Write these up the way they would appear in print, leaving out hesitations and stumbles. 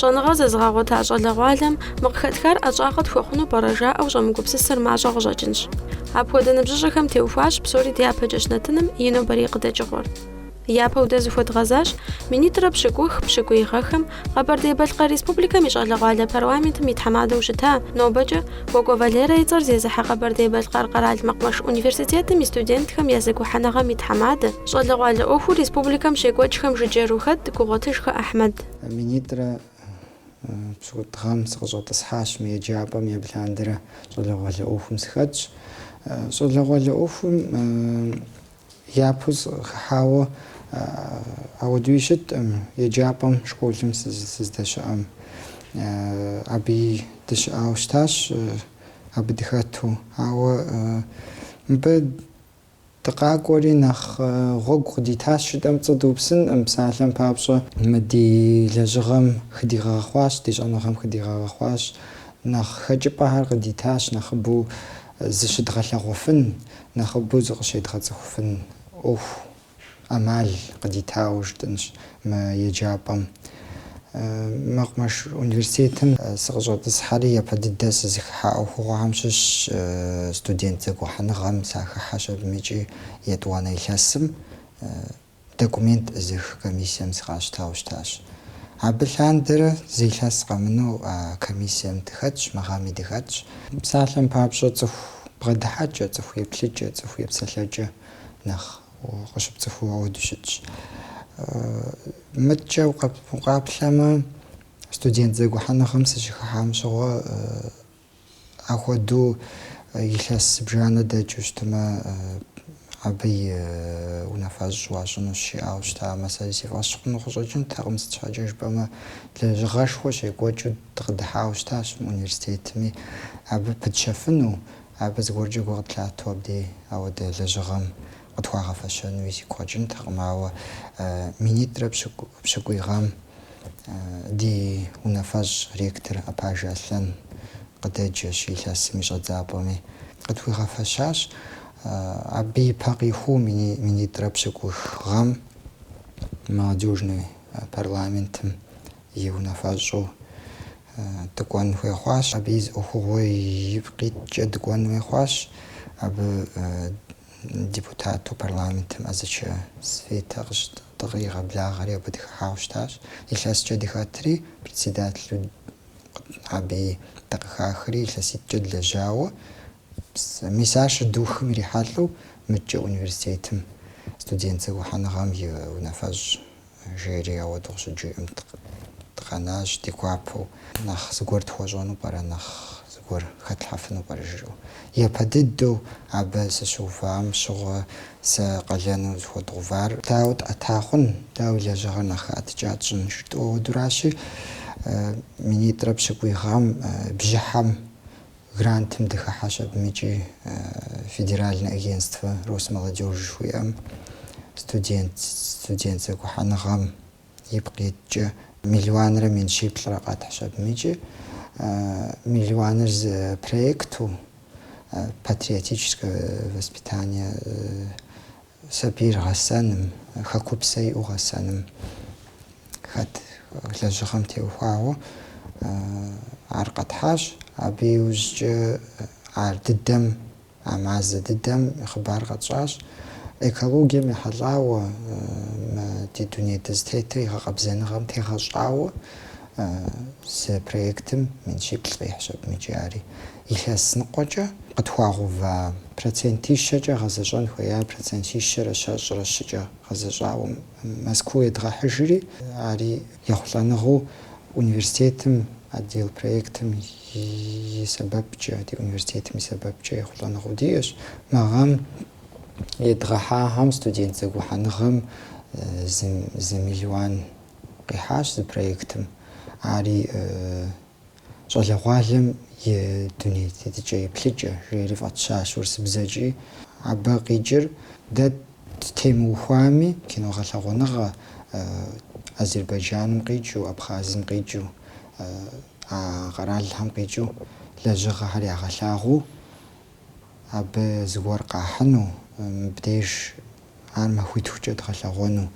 Щӏэныгъэ зэзгъэгъуэта щӏалэгъуалэм мы къыхэтхар ӏэщӏагъэ тхуэхъуну пӏэрэ жаӏэу щӏэмыгупсысыр мащӏэ къыщӏэкӏынщ. Апхуэдэ ныбжьыщӏэхэм теухуащ псори ди япэкӏэ щынэтыным и нобэрей къыдэкӏыгъуэр. Япэу дэ зыхуэдгъэзащ минитӏрэ пщыкӏух-пщыкӏуигъэхэм Къэбэрдей-Балъкъэр Республикэм и щӏалэгъуалэ парламентым и тхьэмадэу щыта нобэкӏэ Гуэгуэ Валерэ и цӏэр зезыхьэ Къэбэрдей-Балъкъэр къэрал мэкъумэш университетым и студентхэм я зэгухьэныгъэм и тхьэмадэ, щӏалэгъуалэ ӏуэхур республикэм щекӏуэкӏхэм жыджэру хэт Гугъуэтышхэ Ахьмэд. Минитӏрэ пщыкӏутӏыгъэм сыкъыщӏэтӏысхьащ мы еджапӏэм еблъандэрэ щӏалэгъуалэ ӏуэхум сыхэтщ. Щӏалэгъуалэ ӏуэхум япэу хыхьауэ ауэдууи щытӏым еджапӏэм школым сыздэщыӏэм. Абы дыщыӏауэ щытащ абы дыхэту. Ауэ мыбы дыкъакӏуэри нэхъ гъуэгу къыдитащ жытӏэм пцӏы дыупсынӏым, псалъэм папщӏэ мы ди лэжьыгъэм хыдигъэгъэхъуащ, ди щӏэныгъэм хыдигъэгъэхъуащ, нэхъ хэкӏыпӏэхэр къыдитащ, нэхъыбэу зыщыдгъэлъэгъуэфын, нэхъыбэу зыкъыщедгъэцӏыхуфын ӏуэху ӏэмал къыдитауэ жытӏэнщ мы еджапӏэм. Мэкъумэш университетым сыкъыщӏэтӏысхьэри япэ дыдэ сызыхыхьа ӏуэхугъуэхэм щыщ студент зэгухьэныгъэм сахыхьэщ абымыкӏи етӏуанэ илъэсым документ ӏызых комиссием сыкъащтауэ щытащ. Абы лъандэрэ зы илъэс къэмыну комиссием дыхэтщ, мыгъэми дыхэтщ. Псалъэм папщӏэ цӏыху бгъэдыхьэкӏэ, цӏыху еплъыкӏэ, цӏыху епсэлъэкӏэ нэхъ къыщыпцӏыхуу ауэду щытщ. Мыткӏэ укъаплъэмэ студент зэгухьэныгъэм сыщыхыхьам щыгъуэ апхуэдэу илъэс зыбжанэ дэкӏыу щытымэ абы и унафэщӏ уащӏыну щиӏауэ щытамэ, сэри си фӏэщ хъуну къыщӏэкӏынтэкъым, сыт щхьэкӏэ жыпӏэмэ лэжьыгъэшхуэ щекӏуэкӏыу дыкъыдыхьауэ щытащ мы университетми. Абы пытщэфыну, абы зыгуэркӏэ гугъу тлъатэу абдей ауэдэ лэжьыгъэм къытхуагъэфэщэнуи си къуэкӏынтэкъым. Ауэ минитӏрэ пщыкӏуигъэм ди унафэщӏ ректор Апаж Аслъэн къыдэджэщ илъэсым и щӏэдзапӏэми къытхуигъэфэщащ. Абы ипэ къихуу минитӏрэ пщыкӏуигъэм молодежный парламентым и унафэщӏу дыкӏуэн хуей хъуащ. Абы и ӏуэхугъуэ ипкъ итӏкӏэ дыкӏуэн хуей хъуащ. Абы депутату парламентым ӏэзычэ Светэ къигъэблагъэри абы дыхыхьауэ щытащ. Илъэскӏэ дыхэтри председателю абы дыкъыхахри илъэситӏкӏэ длэжьауэ мис ар щыдухым ирихьэлӏэу мыткӏэ университетым студент зэгухьэныгъэм и унафэщӏ жери ауэду къыщыджиӏэм дыкъэнащ, ди гуапэу нэхъ зыгуэр тхуэщӏэну пӏэрэ, нэхъ зыгуэр хэтлъхьэфыну пӏэрэ жыӏэу. Япэ дыдэу абы сыщыувам щыгъуэ сэ къалэну зыхуэдгъувар дауэ тӏэта хъун, дауи лэжьыгъэр нэхъ хэӏэтыкӏа тщӏын жытӏэу ауэдуращи, минитӏрэ пщыкӏуигъэм бжьыхьэм грантым дыхыхьащ абымыкӏи федеральное агентство Росмолодежи жыхуиӏэм студент зэгухьэныгъэм ипкъ итӏкӏэ миллионрэ менщиплӏрэ къэтхьщ абымыкӏи. Миллионыр зы проекту патриотическое воспитание сабийр гъэсэным, хэкупсэ иӏэу гъэсэным хэт лэжьыгъэм теухуауэ ар къэтхьащ. Абы иужькӏэ ар дыдэм, а мазэ дыдэм хъыбар къэтщӏащ. Экологием ехьэлӏауэ ди дуней дызытетыр игъэкъэбзэныгъэм тегъэщӏауэ зы проектым менщиплӏ къихьщ абымыкӏи ари. Илъэс ныкъуэкӏэ къытхуагъэува процентищэкӏэ гъэзэщӏэн хуея, процентищэрэ щэщӏрэ щыкӏэ гъэзэщӏауэ Москву едгъэхьыжри, ари ехъулӏэныгъэу университетым отдел проектым и сэбэпкӏэ, ди университетым и сэбэпкӏэ ехъулӏэныгъэу диӏэщ. Мыгъэм едгъэхьахэм студент зэгухьэныгъэм зы миллион къихьащ зы проектым. Ари щӏалэгъуалэм и дуней тетыкӏэ еплъыкӏэ жери фӏэтщащ урысыбзэкӏи. Абы къикӏыр дэ темыухуами киногъэлъэгъуэныгъэ Азербайджаным къикӏыу, Абхазым къикӏыу, къэралхэм къикӏыу лэжьыгъэхэр ягъэлъагъуу абы зыгуэр къахьыну, мыбдеж ар махуитхукӏэ дгъэлъэгъуэну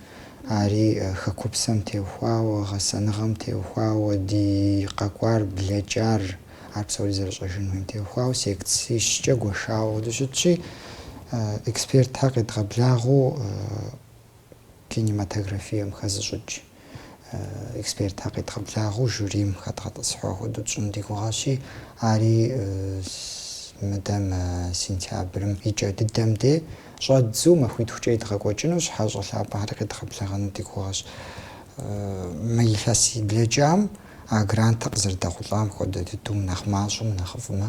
ари хэкупсэм теухуауэ, гъэсэныгъэм теухуауэ, ди къэкӏуар блэкӏар ар псори зэрыщӏэжын хуейм теухуауэ секциищкӏэ гуэшауэ дыщытщи, экспертхэр къедгъэблагъэу кинематографием хэзыщӏыкӏ экспертхэр къедгъэблагъэу жюрийм хэдгъэтӏысхьа хуэдэу тщӏын ди гугъэщи, ари мыдэм сентябрым икӏэ дыдэм де щӏэдзу махуитхукӏэ идгъэкӏуэкӏыну щхьэщӏэ лъапӏэхьэри къедгъэблагъэну ди гугъэщ. Мы илъэс и блэкӏам а грантыр къызэрыдэхъулӏам хуэдэ дыдэу нэхъ мащӏэм нэхъыфӏмэ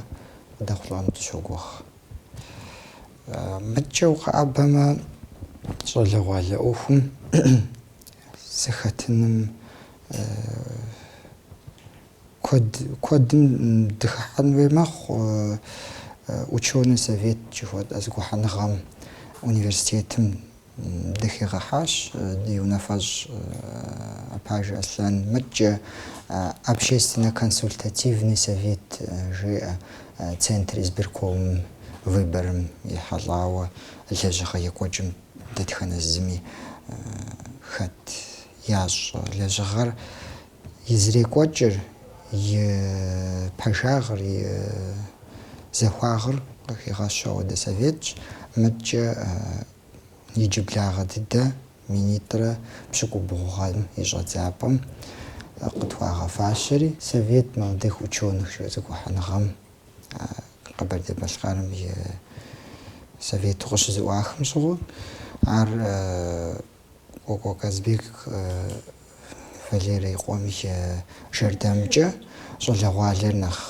дэхъулӏэну дыщогугъ. Мыдкӏэ укъэӏэбэмэ щӏалэгъуалэ ӏуэхум зэхэтыным куэдым дыхыхьэн хуей мэхъу. Ученый совет жыхуэтӏэ зэгухьэныгъэм университетым дыхигъэхьащ, ди унафэщӏ Апажэ Аслъэн. Мыдкӏэ общественно-консультативный совет жеӏэ Центр избиркомым выборым ихьэлӏауэ лэжьыгъэ екӏуэкӏым дэтхэнэ зыми хэт ящӏ лэжьыгъэр изрекӏуэкӏыр и пэжагъыр, и зэхуагъыр къыхигъэщу ауэдэ советщ. Мыдкӏэ иджыблагъэ дыдэ минитӏрэ пщыкӏубгъугъэм и щӏэдзапӏэм къытхуагъэфащэри, совет молодых ученых зэгухьэныгъэм Къэбэрдей-Балъкъэрым и совету къыщызэӏуахэм щыгъуэ ар Казбек Валерий къуэм и жэрдэмкӏэ щӏалэгъуалэр нэхъ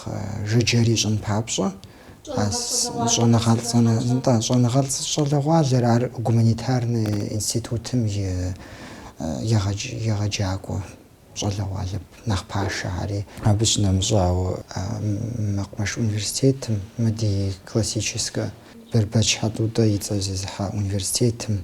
жыджэри щӏын папщӏэ, щӏэныгъэлӏ ар гуманитарный институтым егъэджакӏуэ щӏалэгъуалэ нэхъ пашэ ари. Абы щынэмыщӏауэ мэкъумэш университетым, мы ди классическэ Бербэч Хьэтӏутӏэ и цӏэ зезыхьэ университетым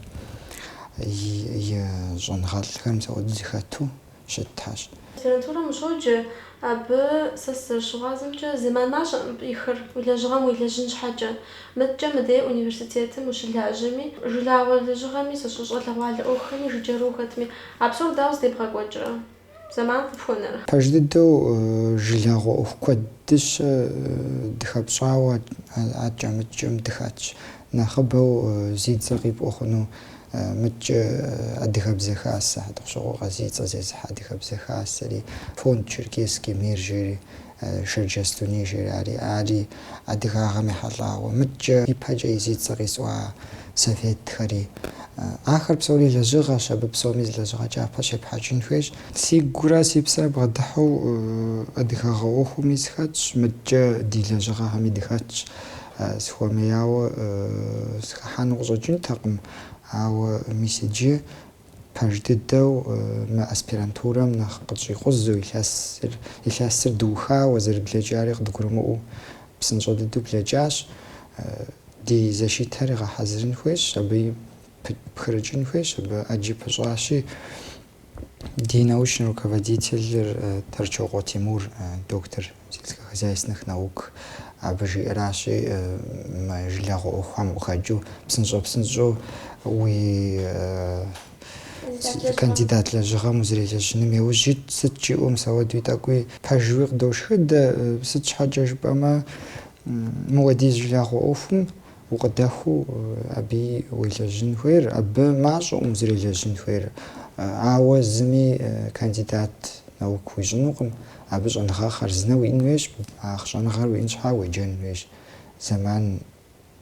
и щӏэныгъэлӏхэм мисауэду зыхэту щыттащ. Литературэм ущоджэ, абы сэ сызэрыщыгъуазэмкӏэ зэман мащӏэӏым ихыр уи лэжьыгъэм уилэжьын щхьэкӏэ. Мыдкӏэ мыдей университетым ущылажьэми, жылагъуэ лэжьыгъэми, щӏалэгъуалэ ӏуэхухэми, жыджэру ухэтми, а псор дауэ здебгъэкӏуэкӏрэ? Зэман къыпхуэнэрэ? Пэж дыдэу жылагъуэ ӏуэху куэд дыщэ дыхэпщӏауэ ӏэкӏэ-мыдкӏэм дыхэтщ. Нэхъыбэу зи дзэр къипӏуэ хъуну мыдкӏэ адыгэбзэ хасэ, хьэтӏохъущыкъуэ къэзи цӏэ зезыхьэ адыгэбзэ хасэри, фонд черкесский мир жери, Шэрджэстуни жери, ари адыгагъэм ехьэлӏауэ. Мыдкӏэ ипэкӏэ и зи цӏэ къисӏуа советхэри, ахэр псори лэжьыгъэщ, абы псоми зы лэжьыгъэ кӏапэ щепхьэкӏын хуейщ. Сигурэ си псэр бгъэдыхьэу адыгагъэ ӏуэхуми схэтщ, мыдкӏэ ди лэжьыгъэхэми дыхэтщ. Схуэмеяуэ схыхьэну къыщӏэкӏынтэкъым, ауэ мис иджы пэж дыдэу мы аспирантурэм нэхъ къытщӏикъузу илъэсыр дыухауэ зэрыблэкӏари къыдгурымыӏуэу псынщӏэ дыдэу блэкӏащ. Ди зэшитъхэри гъэхьэзырын хуейщ, абы пхырыкӏын хуейщ, абы ӏэджи пыщӏащи. Ди научный руководитель Торчокъуэ Тимур, доктор сельскохозяйственных наук, абы жиӏэращи, мы жылагъуэ ӏуэхухэм укъэкӏыу псынщӏэу уи кандидат лэжьыгъэм узэрелэжьыным иужьи сыт жиӏэу мисауэду и тӏэкӏуи пэжууи къыдошхыдэ. Сыт щхьэкӏэ жыпӏэмэ, мыуэдиз жылагъуэ ӏуэхум укъыдэхуу аби уелэжьын хуейр, абы мащӏэӏум узэрелэжьын хуейр. Ауэ зыми кандидат наук уищӏынукъым, абы щӏэныгъэгъэр зынэ уиӏэн хуейщ, а щӏэныгъэр уиӏэн щхьа уеджэн хуейщ. Зэман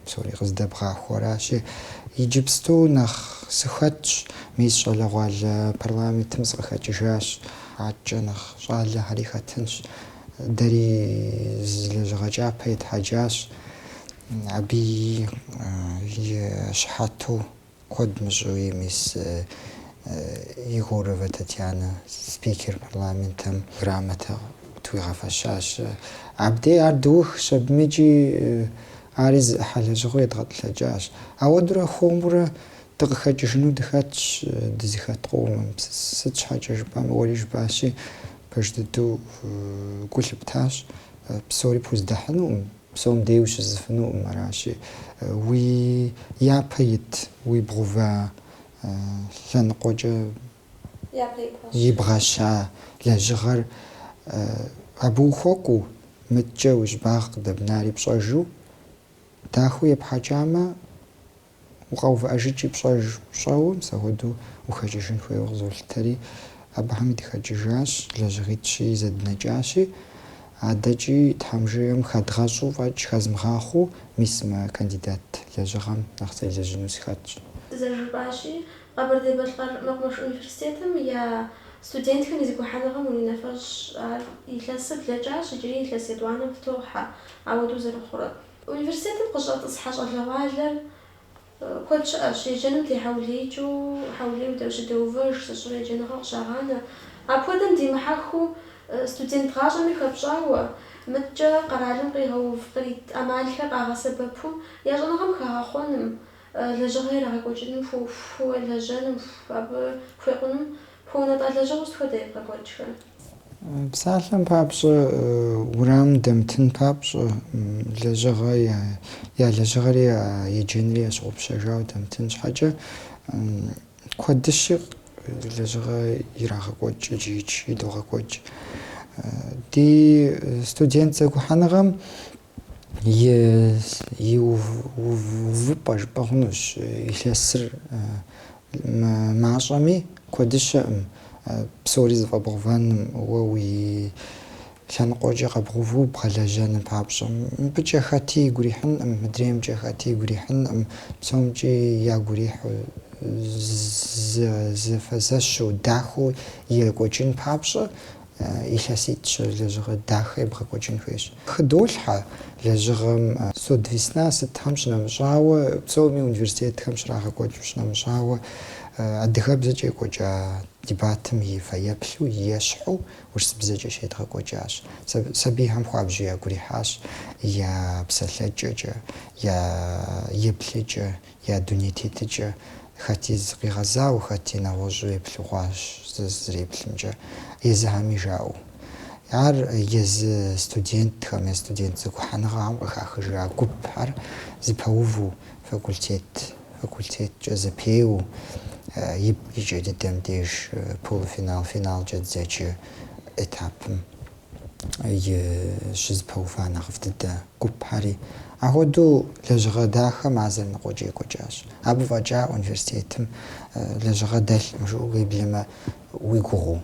псори къыздыбгъахуэращи, иджыпсту нэхъ сыхэтщ, мис щӏалэгъуалэ парламентым сыкъыхэкӏыжащ, атчӏэ нэхъ щӏалэхьэри хэтынщ. Дэри зы лэжьыгъэ кӏапэ етхьэкӏащ, абы и щхьэту куэд мыщӏэуи мис Егорова Татьяна, спикер парламентым, грамотэ тхуигъэфэщащ. Абдей ар дыухщ, абымыджи ари зыӏыхьэ лэжьыгъэу едгъэтлъэкӏащ. Ауэдурэ хуэмурэ дыкъыхэкӏыжыну дыхэтщ, дызыхэткъыу. Сыт щхьэкӏэ жыпӏэмэ, уэри жыпӏащи, пэж дыдэу гу лъыптащ. Псори пхуздэхьынукъым, псом дей ущызыфынукъым, аращи. Уи япэ ит, уи бгъува лъэныкъуэкӏэ يبغاشا لجغر أبو خوكو متجوز باق دبناري بصجو تاخو يبحاجامة وقوف أجيجي بصج صوم سهودو وخجيجن خوي وغزول تري أبا حمد خجيجاش لجغيتشي زد نجاشي عدجي تحمجيم خدغاشو فاج خزمخاخو ميسما كانديدات لجغم نخصي لجنوس خاتش زرباشي قبل دي بالقر مقمش أونيفرسيتم يا ستودنت كان يزكو حنغم ونفرش يتلسب لجاش يجري يتلسد وانا مفتوحة عودو زر أخرى أونيفرسيتم قشرة إصحاش أغلواجر كل شيء جنم تي حوليجو حوليو دوش دوفرش تشري جنغ شغانة أبودم دي محاخو ستودنت غاجم يخبجاوا متجا قرالم قيهو فريد أمالك قاغا سببهم يا جنغم خاخونم لجغير غاكوجن فو لجنم فاب فيقنم فو نطال لجغوست فو دايب غاكوجن بسالم بابش ورام دمتن بابش لجغاي يا لجغري يجنري أشغب شجاو دمتن حاجة كودش لجغاي يراغ كوج جيج يدوغ كوج دي ستودنت زكو حنغم يوفباج بغنوش يلسر معشامي كودش بسوري زفابغفان ووي كان قوجي قبغفو بغلاجان بابشم بجا خاتي غريحن مدريم جا خاتي غريحن بسومجي يا غريح زفزاشو داخو يغوجين بابش يلاسيتش لجغ داخل بغوجين فيش خدولحة لجغم سود فيسنا ستهمش نمشاوة بسومي أونيفرسيت همش راح غوجوش نمشاوة أدخل بزاجي كوجا ديباتم يفيبلو يشحو ورس بزاجي شيء تغا كوجاش سبي هم خوابجي يا غريحاش يا بسلجة يا يبلجة يا دنيتيتجة خاتي زقي غزا وخاتي نوجو يبلغاش زري بلمجة يزهمي جاو يار يز ستودنت خمس ستودنت زكو حنغام وخاخجا كوب حر زباوفو فاكولتيت جزبيو يجي قدام ديش بول فينال جد زاجي اتابم يشز بوفانا غفت كوب حري أهودو لجغا داخا معزل نقوجي كوجاش أبو فاجا أونيفرسيتم لجغا دال مشو قبل ويقوغو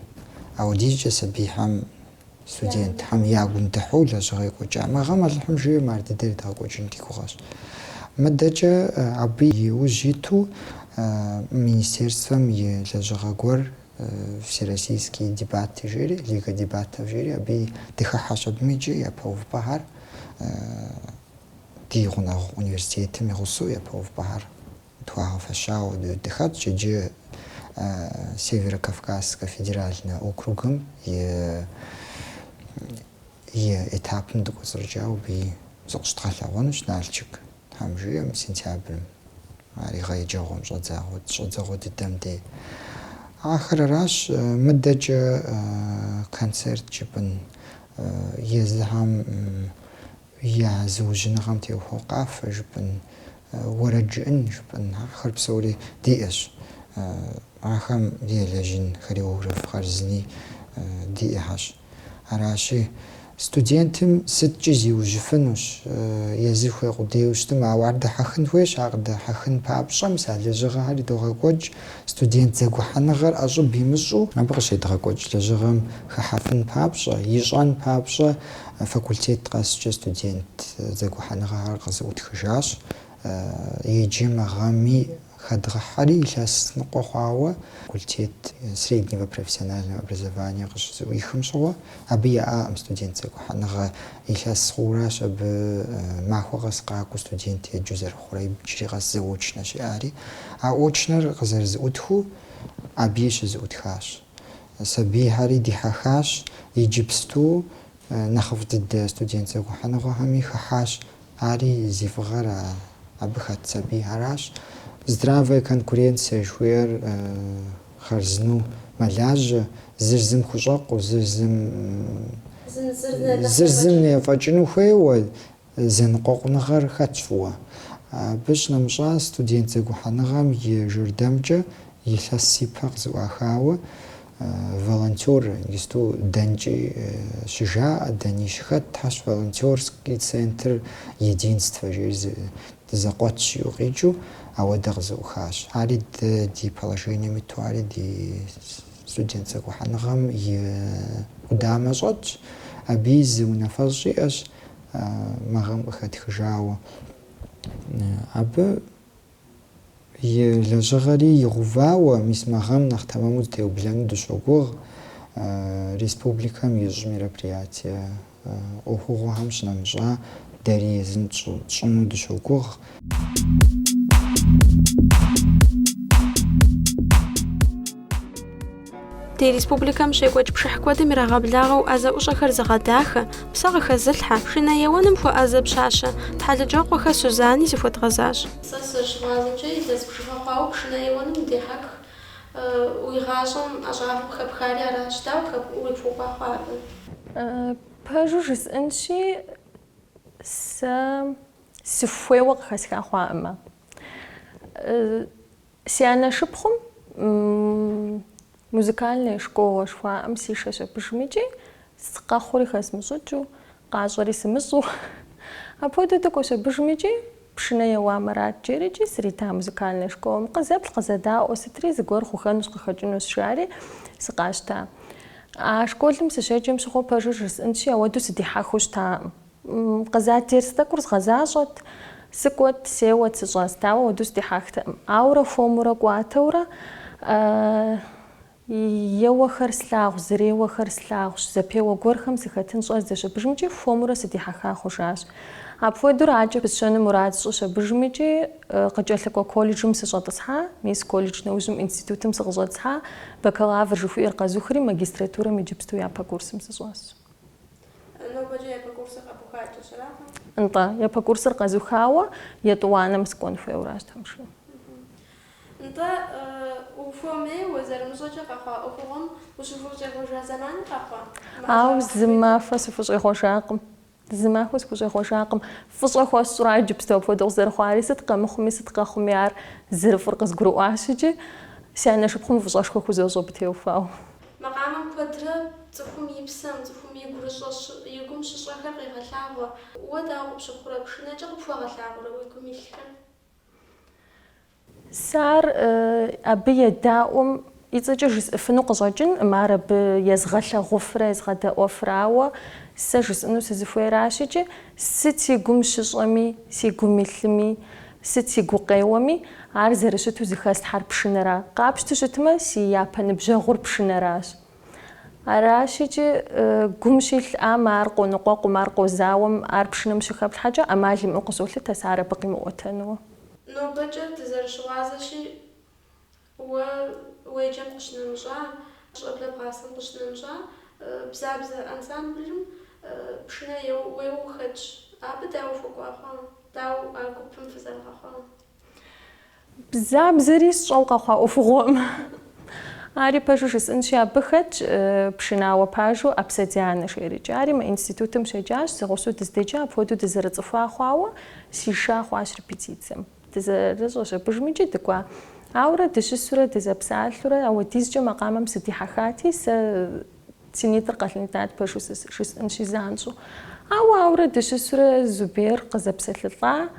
أو ديجا سبيحام ستودنت هم ياغون دحو لجغا كوجا ما غمر الحم جيو مارد دير دا كوجين ديكوغاش مدجا أبي وجيتو министерством лежагор всероссийский дебат жири, лига дебатов жири, аби дихахаш обмиджи я пов бахар, дигуна университетами гусу я пов бахар, туа фашау дихат жиджи Северо-Кавказского федерального округом и этапом докозрджау би зогштралавоныш налчик, там жием сентябрь. ريغاي جاهم شزاغود الدمدي آخر راش مدج كونسرت جبن يزهم يا زوجنا غام تيو وقاف جبن ورجعن جبن آخر بسوري ديش آخر ديالجين خريوغرف خرزني ديهاش راشي ستودنتم ست جزي وجفنوش يزيخ يقضيوش تما وارد حخن ويش عقد حخن بابشم سال لجغا هاري دوغا كوج ستودنت زغو حنغر اجو بيمشو ما بغاش يدغا كوج لجغم خحفن بابشا يجان بابشا فاكولتيت قاس ستودنت زغو حنغر قاس وتخجاش يجي مغامي خدغ حري لاس نقوخاوة فاكولتет среднего профессионального образования قش ويخمشوا أبي студент زكو حنغ لاس خورش أب معه غس قاكو студент يجوزر خوري بجري غس زوجنا شيء أوجنر غزر زودخو أبيش زودخاش سبي هاري دي حخاش يجيبستو نخفض студент زكو حنغ همي خحاش هاري زيفغر أبخت سبي هراش здравая конкуренция жуер харзну маляж зирзим хужаку зирзим яфачину хуева зенқоқнагар хачфуа биш намша студент зэгуханагам ежурдамджа иласипақ зуахауа волонтер гисту денчи шижа денишхат хаш волонтерский центр единства жез закотч югичу авадагзу хаш алид ди положение митуали ди студентца кухангам удамажот абиз унафажи аш магам хатхжао аб лажгари ювао мисмагам нахтамамуз теублан душогур республикам юж мероприятия охугам шнамжа даризн чуну душогур Ди республикам шекӏуэкӏ пшыхь куэдым ирагъэблагъэу ӏэзэӏущӏэхэр зыгъэдахэ, псэ къыхэзылъхьэ, пшынэеуэным хуэӏэзэ пщащэ, тхьэлыджэкъуэхэ Сузани зыхуэдгъэзащ. Сэ сыщыгъуазэмкӏэ илъэс пшыхьэ хъуауэ пшынэеуэным удехьэх, уи гъащӏэм ӏэщӏагъэм хэпхари аращ. Дауэ уепхуэкӏуа хъуа абы? Пэжу жысӏэнщи, сэ сыхуейуэ къыхэсха хъуаӏымэ. Си анэшыпхъум музыкальная школа шхуаӏэм сишэщ абыжымичӏи, къэхъури хэзмыщӏыкӏыу, къащӏэри сымыщӏу. Апхуэдэу тӏыкӏуэщ абыжымичӏи, пшынэ еуа Мэрат джерикӏи срита музыкальная школам. Къызэплъ, къызэдаӏуэ сытри зыгуэр хъухэнущ, къыхэкӏынущ жари сыкъащта. А школым сыщеджэм щыгъуэ пэжу жысӏэнщи, ауэдэу сыдихьэхыу щытаӏым. Къызатер тӏэкӏур згъэзащӏэт, сыкӏуэт, сеуэт, сыщӏэс, дауэ ауэдэу сыдихьэхтэӏым. Ауэрэ фомурэ кӏуатэурэ еуэхэр слъагъу, зыреуэхэр слъагъущ, зэпеуэ гуэрхэм сыхэтын щӏэздзэщ абыжымичӏи, фомурэ сыдихьэха хъужащ. Апхуэдэу аджэ пысщэну мурад сщӏыщ абыжымичӏи, къыкӏэлъыкӏуэ колледжым сыщӏэтӏысхьа, мис колледж нэужьым институтым сыкъыщӏэтысхьа, бакалавр жыхуиӏэр къэзухри, магистратурэм иджыпсту япэ курсым сыщӏэсщ. Нобэкӏэ япэ курсыр къэбухакӏэщ, аракъым? НтӀэ, япэ курсыр къэзухауэ, етӏуанэм сыкӏуэн хуейуэращ тхьэмщу. НтӀэ, уфомейуэ зэрымыщӏэкӏэ къэхъуа ӏуэхугъуэм ущыхущӏегъуэжа зэманым къэхъуа? Ауэ зы махуэ сыхущӏегъуэжакъым. Зы махуэ сыхущӏегъуэжакъым. Фӏыщӏэ хуэсщӏурэ иджыпсту апхуэдэу къызэрыхъуари, сыт къэмыхъуми, сыт къэхъуми, ар зырыфӏыр къызгурыӏуащ икӏи, си анэшыпхъум фӏыщӏэшхуэ хузощӏэбытеуфауэ. Макъамэм куэдрэ цӏыхум и псэм, цӏыхум и гум щыщӏэхэр къегъэлъагъуэ. Уэ дауэ къыпщыхъурэ, пшынэкӏэ къыпхуэгъэлъагъуэрэ уи гум илъхэр? Сар абы едаӏуэм ицӏэкӏэ жысӏыфыну къыщӏэкӏынӏым, ар абы езгъэлъэгъуфрэ езгъэдэӏуэфрауэ сэ жысӏыну сызыхуейращ икӏи, сыт си гум щыщӏэми, си гум илъыми, сыт си гукъеуэми, ар зэрыщыту зыхэслъхьэр пшынэра. Къапщту щытмэ, си япэ ныбжьэгъур пшынэращ. Аращ икӏи гум щилъӏам, ар къоныкъуэкъум, ар къозауэм, ар пшынэм щыхэплъхьэкӏэ ӏэмал имыӏэу къызолъытэ сэ ар абы къимыӏуэтэнууэ. Нобэкӏэ дызэрыщыгъуазэщи, уэ уеджэм къыщынэмыщӏа, щӏэблэ пасэм къыщынэмыщӏа, бзабзэ ансамблым пшынэ уеуэ ухэтщ. Абы дауэ фыкӏуа хъуа? Дауэ а гупым фызэрыгъэхъуа? Бзабзэри сщӏэу къэхъуа ӏуэхугъуэм. Ари пэжу жысӏэнщи, абы хэтщ пшынауэ пажу ӏэпсэдзянэ жери. Ари мы институтым щеджащ, зыгъусэу дыздеджа, апхуэдэу дызэрыцӏыхуа хъуауэ сиша хъуащ репетицием. Дызэрыщӏэщ абыжымичӏи дыкӏуа. Ауэрэ дыщысурэ дызэпсалъурэ ауэдизкӏэ макъамэм сыдихьэхати, сэ си нитӏыр къэлъынтат пэжу жысӏэнщи занщӏу. Ауэрэ дыщысурэ Зубер къызэпсэлъылӏа,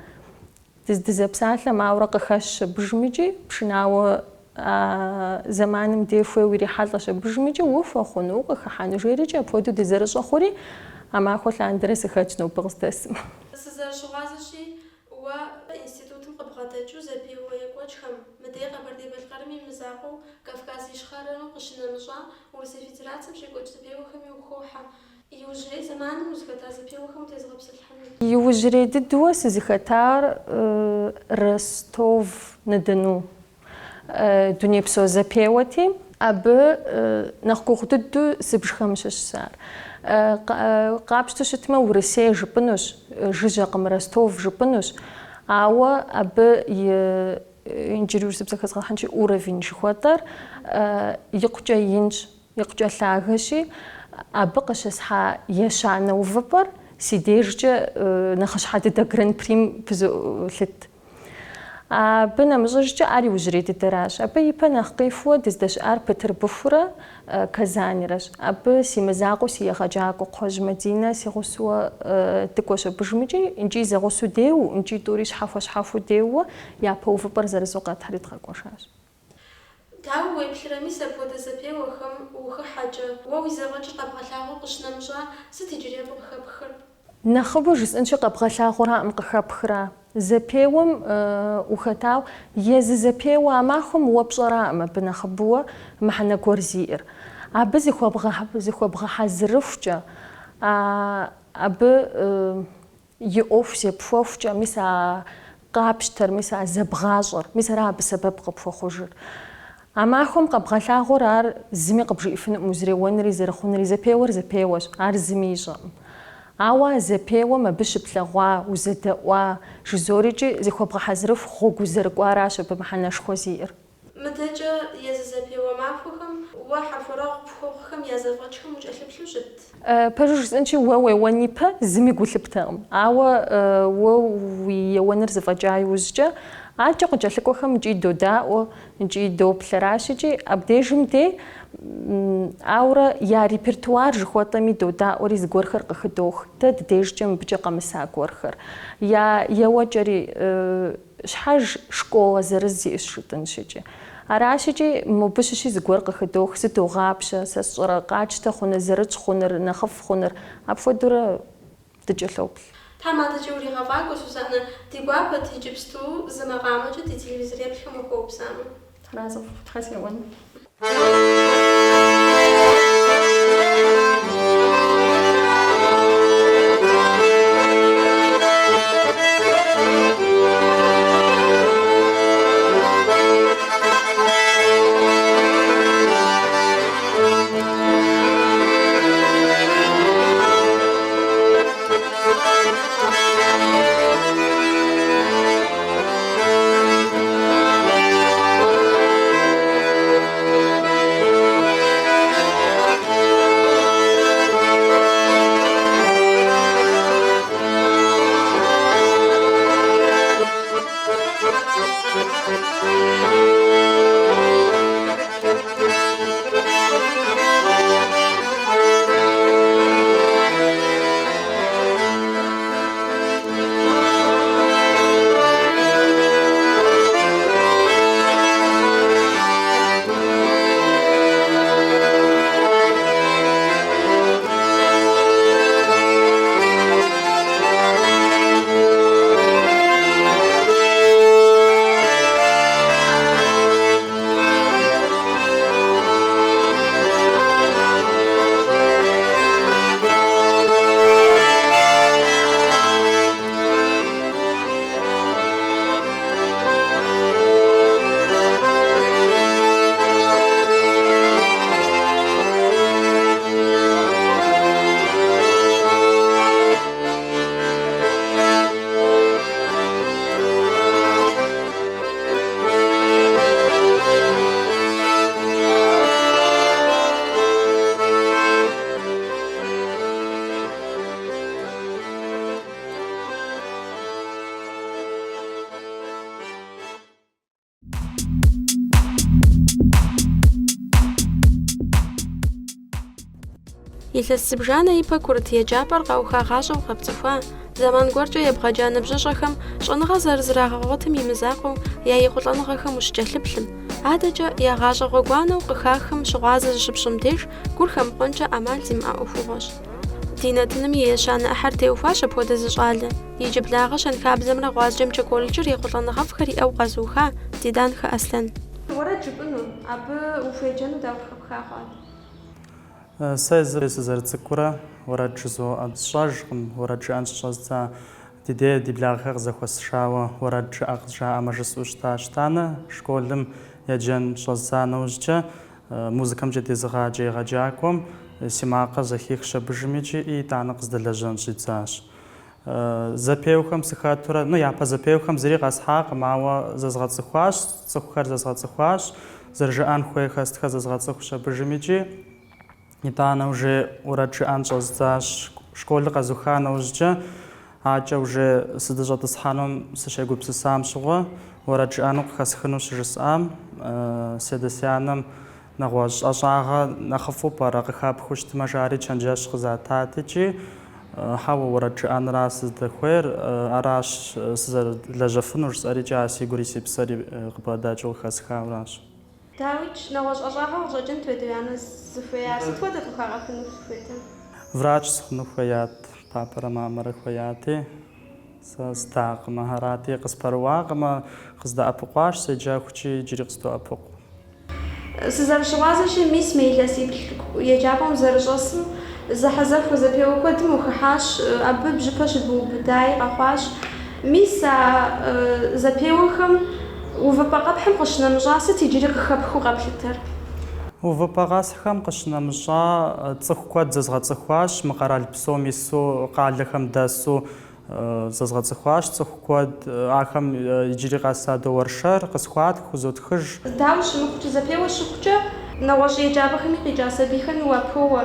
дызэпсалъэм ауэрэ къыхэщ абыжымичӏи, пшынауэ зэманым де хуейуэ ирихьэлӏэщ абыжымичӏи, уфэхъуну, къыхыхьэну жерикӏи, апхуэдэу дызэрыщӏэ хъури, а махуэ лъандэрэ сыхэтщ нобэ къыздэсым. Сызэрыщыгъуазэщи, уэ институтым къыбгъэдэкӏыу зэпеуэ екӏуэкӏхэм, мыдей Къэбэрдей-Балъкъэрым и мызакъуэу Кавказ ищхъэрэну къыщынэмыщӏа Урысей Федерацием щекӏуэкӏ зэпеуэхэми ухуохьэ. Иужьрей зэманым узыхэта зэпеуэхэм утезыгъэпсэлъхьэну? Иужьрей дыдэуэ сызыхэтар Ростов-на-Дону. Дунейпсо зэпеуэти, абы нэхъ гугъу дыдэу зыбжхэм щыщщ ар. Къапщту щытмэ, Урысей жыпӏынущ, жыжьэкъым, Ростов жыпӏынущ, ауэ абы иджыри зыбзэхэзгъэхьынщи уровень жыхуэтӏэр икъукӏэ инщ, икъукӏэ лъагэщи, абы къыщысхьа ещанэ увыпӏэр си дежкӏэ нэхъыщхьэ дыдэ гран-прим пызолъыт. абы нэмыщӏыжкӏэ ар иужьрей дыдэращ. Абы и пэ нэхъ къифуэ дыздэщыӏар Петербургрэ Казаньрэщ. Абы си мызакъуэу си егъэджакӏуэ Кхъуэжь Мадинэ си гъусэуэ дыкӏуэщ абыжымыкӏи, икӏи зэгъусэу деуэ, икӏи тӏури щхьэхуэ деуэ япэ увыпӏэр зэрызу къэтхьэри дгъэкӏуэжащ. Дауэ уеплъырэми апхуэдэ зэпеуэхэм ухыхьэкӏэ, уэ уи зэфӏэкӏыр къэбгъэлъагъуэу къыщынэмыщӏа, сыт иджыри абы къыхэпхыр? Нэхъыбэу жысӏэнщи къэбгъэлъагъуэраӏым къыхэпхра. Зэпеуэм ухэтау езы зэпеуэ а махуэм уэ пщӏэраӏым абы нэхъыбэуэ мыхьэнэ гуэр зиӏэр. Абы зыхуэбгъэхьэзырыхукӏэ, абы и ӏуэху зепхуэхукӏэ, мис а къапщтэр, мис а зэбгъащӏэр, мис ара абы сэбэп къыпхуэхъужыр. А махуэм къэбгъэлъагъуэр ар зыми къыбжиӏэфынукъым узреуэнри зэрыхъунри. Зэпеуэр зэпеуэщ, ар зыми ищӏэкъым. Ауэ зэпеуэм абы щыплъэгъуа, узэдэӏуа жызорикӏи зыхуэбгъэхьэзырыху гъуэгу узэрыкӏуаращ абы мыхьэнэшхуэ зиӏэр. Мыдэкӏэ езы зэпеуэ махуэхэм уэ хьэхуэрэгъу пхуэхъухэм я зэфӏэкӏхэм укӏэлъыплъу щыт? Пэжу жысӏэнщи уэ уеуэн ипэ зыми гу лъыптэкъым. Ауэ уэ уи еуэныр зыфӏэкӏа иужькӏэ, аркӏэ къыкӏэлъыкӏуэхэм икӏи додаӏуэ, икӏи доплъэращ икӏи абдежым дей, ауэрэ я репертуар жыхуэтӏэми додаӏуэри зыгуэрхэр къыхыдох. Дэ дыдежкӏэ мыбыкӏэ къэмыса гуэрхэр. Я еуэкӏэри щхьэж школэ зырыз зиӏэщ жытӏэнщ икӏи. Аращ икӏи мыбы щыщи зыгуэр къыхыдох, зыдогъапщэ, сэ сщӏэрэ къачтэ хъуныр, зырыкӏ хъуныр, нэхъыфӏ хъуныр, апхуэдэурэ дыкӏэлъоплъ. Тхьэмадэкӏэ уригъэфӏакӏуэ, Сузанэ, ди гуапэт иджыпсту зы макъамэкӏэ ди телевизор еплъхэм ухуэупсамэ. Тхьэ сеуэн. Илъэс зыбжанэ ипэ курыт еджапӏэр къаухагъащӏэу къэпцӏыхуа, зэман гуэркӏэ ебгъэджа ныбжьыщӏэхэм щӏэныгъэ зэрызэрагъэгъуэтым имызакъуэу я икъулӏэныгъэхэм ущыкӏэлъыплъым. Адэкӏэ ягъащӏэ гъуэгуанэу къыхахым щыгъуазэ зыщыпщӏым деж гур хэмыкъуэнкӏэ ӏэмал зимыӏэ ӏуэхугъуэщ. Ди нэтыным и ещанэ ӏыхьэр теухуащ апхуэдэ зы щӏалэ. Иджыблагъэ щэнхабзэмрэ гъуазджэмкӏэ кӏуэрыкӏыр икъулӏэныгъэфӏхэр иӏэу къэзуха, ди данхэ Аслъэн. Уэрэд жыпӏыну, абы ухуеджэну дауэ пхуэпха хъуат? Сэ сызэрыцӏыкӏурэ уэрэд жызоӏэсщӏэжкъым, уэрэд жыӏэн щыщӏэздза ди де ди благъэ къызэхуэсшауэ уэрэд жыӏэ къызжаӏэмэ жысӏэу щытащ. Итӏанэ школым еджэн щӏэздза нэужькӏэ музыкэмкӏэ дезыгъаджэ егъэджакӏуэм си макъыр зэхихщ абыжымикӏи итӏанэ къыздэлэжьэн щӏидзащ. Зэпеухэм сыхэтурэ, япэ зэпеухэм зыри къэсхьакъым, ауэ зэзгъэцӏыхуащ, цӏыхухэр зэзгъэцӏыхуащ, зэрыжыӏэн хуей хэстхэр зэзгъэцӏыхущ абыжымикӏи итӏанэ уже уэрэд жыӏэн щӏэздзащ. Школыр къэзуха нэужькӏэ акӏэ уже сыдыщӏэтӏысхьэнум сыщегупсысам щыгъуэ уэрэджыӏэну къыхэсхыну щыжысӏам, седысянэм нэгъуэщӏ ӏэщӏагъэ нэхъыфӏу пӏэрэ къыхапхыу щытмэ жари чэнджэщ къызатат икӏи хьэуэ уэрэджыӏэнра сыздэхуейр, аращ сызэрылэжьэфыну жысӏэрикӏи ар си гури си псэри къыбгъэдэкӏыу къыхэсхауращ. Дауичӏ нэгъуэщӏ ӏэщӏагъэ къыщӏэкӏын туедэу анэ зыхуеяр сыт хуэдэ къыхагъэхыну хуейдэ? Врач схъуну хуеят, папэрэ мамэрэ хуеяти, сэ стакъымэ, арати къыспэрыуакъымэ, къыздэӏэпыкъуащ, седжэхукӏи иджыри къыздэӏэпыкъу. Сызэрыщыгъуазэщи мис меилъэсиплӏ еджапӏэм зэрыщӏэсым зэхьэзэхуэ зэпеуэ куэдым ухыхьащ, абы бжьыпэ щыдбуубыдаи къэхъуащ. Мис а зэпеуэхэм увыпӏэ къэпхьым къыщынэмыщӏа сыт иджыри къыхэпхыу къэплъытэр? Увыпӏэ къэсхэм къыщынэмыщӏа цӏыху куэд зэзгъэцӏыхуащ, мы къэрал псом ису къалэхэм дэсу зэзгъэцӏыхуащ цӏыху куэд, ахэм иджыри къэса доуэршэр къысхуат, хузотхыж. Дауэ щымыхъукӏэ зэпеуэ щыхъукӏэ нэгъуэщӏ еджапӏэхэми къикӏа сабийхэм уапэуэ,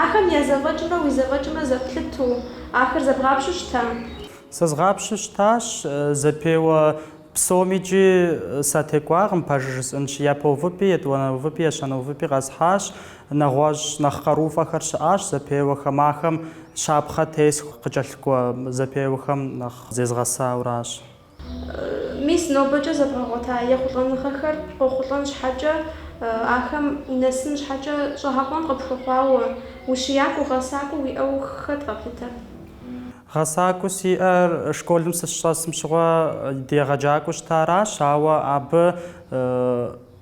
ахэм я зэфӏэкӏымрэ уи зэфӏэкӏымрэ зэплъыту, ахэр зэбгъапщӏу щыта? Сызгъапщу щытащ, зэпеуэ псомичи сатекӏуакъым пэжу жысӏэнщи, япэ увыпӏи, етӏуанэ увыпӏи, ещанэ увыпӏи къэсхьащ, нэгъуэщӏ нэхъ къарууфӏэхэр щыӏащ зэпеуэхэм, ахэм щапхъэ тесху къыкӏэлъыкӏуэ зэпеуэхэм нэхъ зезгъэсауращ. Мис нобэкӏэ зэбгъэгъуэта ехъулӏэныгъэхэр къохъулӏэн щхьэкӏэ, ахэм нэсын щхьэкӏэ щӏэгъэкъуэн къыпхуэхъуауэ, ущиякӏуэу гъэсакӏуэу уиӏэу хэт къэплъытэр? Гъэсакӏуэу сиӏэр школым сыщыщӏэсым щыгъуэ дегъэджакӏуэу щытаращ, ауэ абы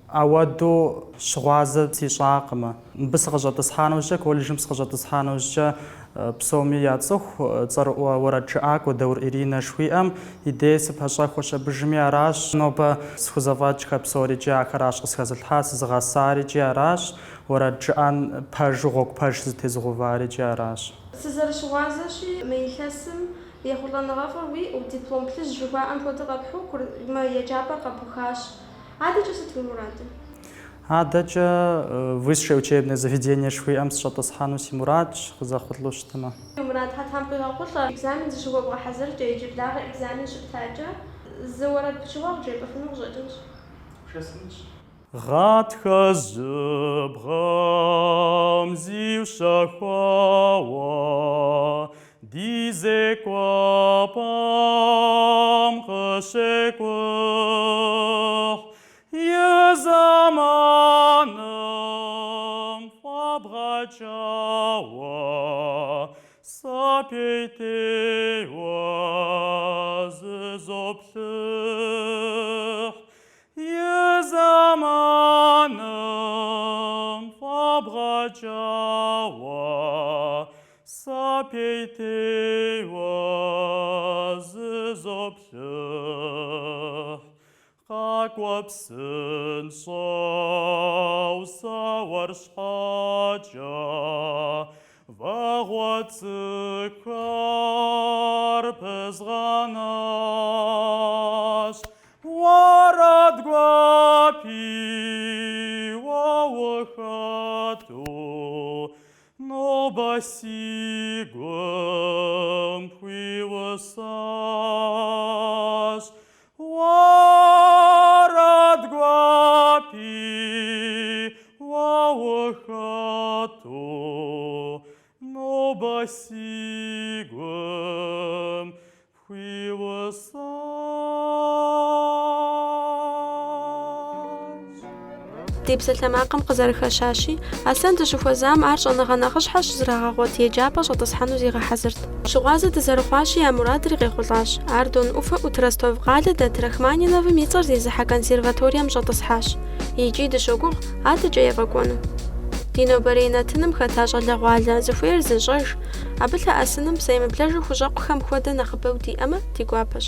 ауэду щыгъуазэ сищӏакъымэ. Мыбы сыкъыщӏэтӏысхьа нэужькӏэ, колледжым сыкъыщӏэтӏысхьа нэужькӏэ псоми яцӏыху цӏэрыӏуэ уэрэджыӏакӏуэ Даур Иринэ жыхуиӏэм идей сыпэщӏэхуэщ абыжми аращ, нобэ схузэфӏэкӏхэр псорикӏи ахэращ къысхэзылъхьа, сызыгъэсарикӏи аращ, уэрэджыӏэн пэжу гъуэгу пэж зытезыгъуварикӏи аращ. Сызэрыщыгъуазэщи мы илъэсым ехъулӏэныгъэфӏыр уиӏэу диплом плюс жыхуаӏэм хуэдэу къэпхьу мы еджапӏэр къэбухащ. Адэкӏэ сыт уи мурадыр? Адэкӏэ высшее учебное заведение жыхуиӏэм сыщӏэтӏысхьэну си мурадщ, къызэхъулӏэу щытымэ. Мурад хьэтам къигъэхъулӏэ экзамен зыщыгуэбгъэхьэзыркӏэ иджы благъэ экзамен щыптакӏэ зы уэрэд пщыгъуэ къыджепӏыфыну къыщӏэкӏынщ. Гъатхэ жьыбгъэм зиущэхуауэ ди зекӏуэпӏэм къыщекӏухь, езэманым фабгъэкӏауэ сапейтеуэ зызоплъыхь, езэманым фабгъэкӏауэ сапейтеуэ зызоплъыхь, къакӏуэ псынщӏэу сэуэр щхьэкӏэ вэгъуэ цӏыкӏухэр пызгъэнащ, уэрэд гуапи уэухэту нобэ си гум пхуиусащ, уэрэд гуапи уэухэту нобэ си гум пхуиусащ. Ди псалъэмакъым къызэрыхэщащи, Аслъэн дыщыхуэзам ар щӏэныгъэ нэхъыщхьэщ зрагъэгъуэт еджапӏэ щӏэтӏысхьэну зигъэхьэзырт. Щыгъуазэ дызэрыхъуащи, я мурадыр къехъулӏащ. Ар Дон ӏуфэ Утростов къалэ дэт Рахманиновым и цӏэр зезыхьэ консерваторием щӏэтӏысхьащ. Икӏи дыщогугъ адэкӏэ ефӏэкӏуэну. Ди нобэрей нэтыным хэта щӏалэгъуалэ зыхуейр зыщӏэж, абы лъэӏэсыным псэемыблэжу хущӏэкъухэм хуэдэ нэхъыбэу диӏэмэ, ди гуапэщ.